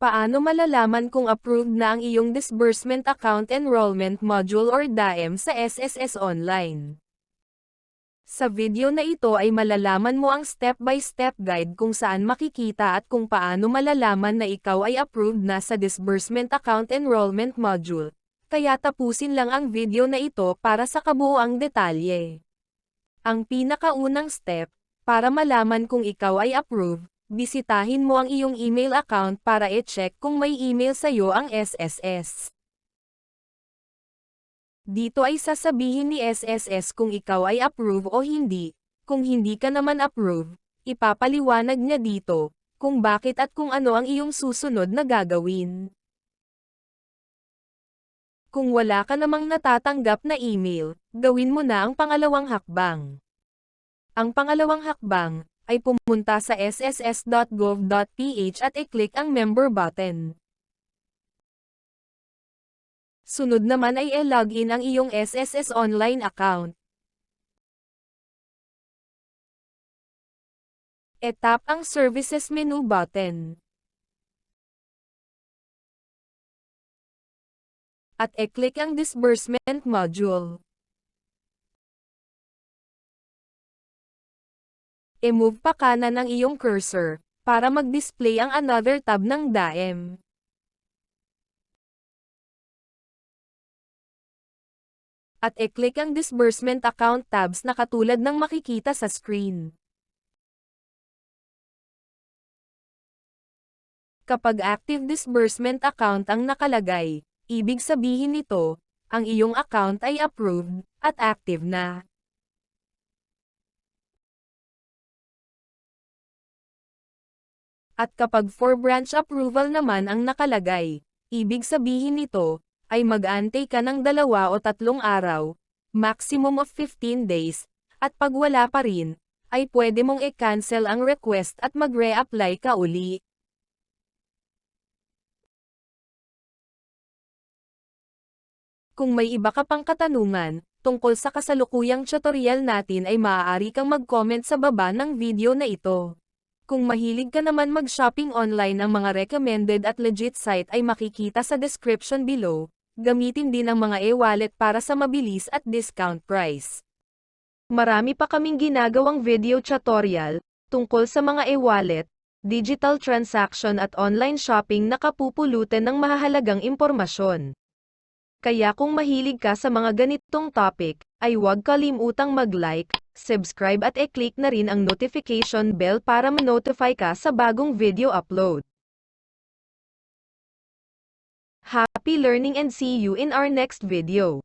Paano malalaman kung approved na ang iyong Disbursement Account Enrollment Module or DAEM sa SSS Online? Sa video na ito ay malalaman mo ang step-by-step guide kung saan makikita at kung paano malalaman na ikaw ay approved na sa Disbursement Account Enrollment Module. Kaya tapusin lang ang video na ito para sa kabuuang detalye. Ang pinakaunang step, para malaman kung ikaw ay approved, bisitahin mo ang iyong email account para i-check kung may email sa iyo ang SSS. Dito ay sasabihin ni SSS kung ikaw ay approve o hindi. Kung hindi ka naman approve, ipapaliwanag niya dito kung bakit at kung ano ang iyong susunod na gagawin. Kung wala ka namang natatanggap na email, gawin mo na ang pangalawang hakbang. Ang pangalawang hakbang ay pumunta sa sss.gov.ph at i-click ang member button. Sunod naman ay i-login ang iyong SSS online account. E-tap ang Services menu button. At i-click ang Disbursement Module. I-move pa kanan ang iyong cursor, para mag-display ang another tab ng DAEM. At i-click ang Disbursement Account tabs na katulad ng makikita sa screen. Kapag Active Disbursement Account ang nakalagay, ibig sabihin nito, ang iyong account ay approved, at active na. At kapag for branch approval naman ang nakalagay, ibig sabihin nito, ay mag-antay ka ng 2 o 3 araw, maximum of 15 days, at pag wala pa rin, ay pwede mong i-cancel ang request at mag-re-apply ka uli. Kung may iba ka pang katanungan, tungkol sa kasalukuyang tutorial natin ay maaari kang mag-comment sa baba ng video na ito. Kung mahilig ka naman mag-shopping online, ang mga recommended at legit site ay makikita sa description below. Gamitin din ang mga e-wallet para sa mabilis at discount price. Marami pa kaming ginagawang video tutorial tungkol sa mga e-wallet, digital transaction at online shopping na kapupulutan ng mahahalagang impormasyon. Kaya kung mahilig ka sa mga ganitong topic, ay huwag kalimutang mag-like, subscribe at i-click na rin ang notification bell para ma-notify ka sa bagong video upload. Happy learning and see you in our next video.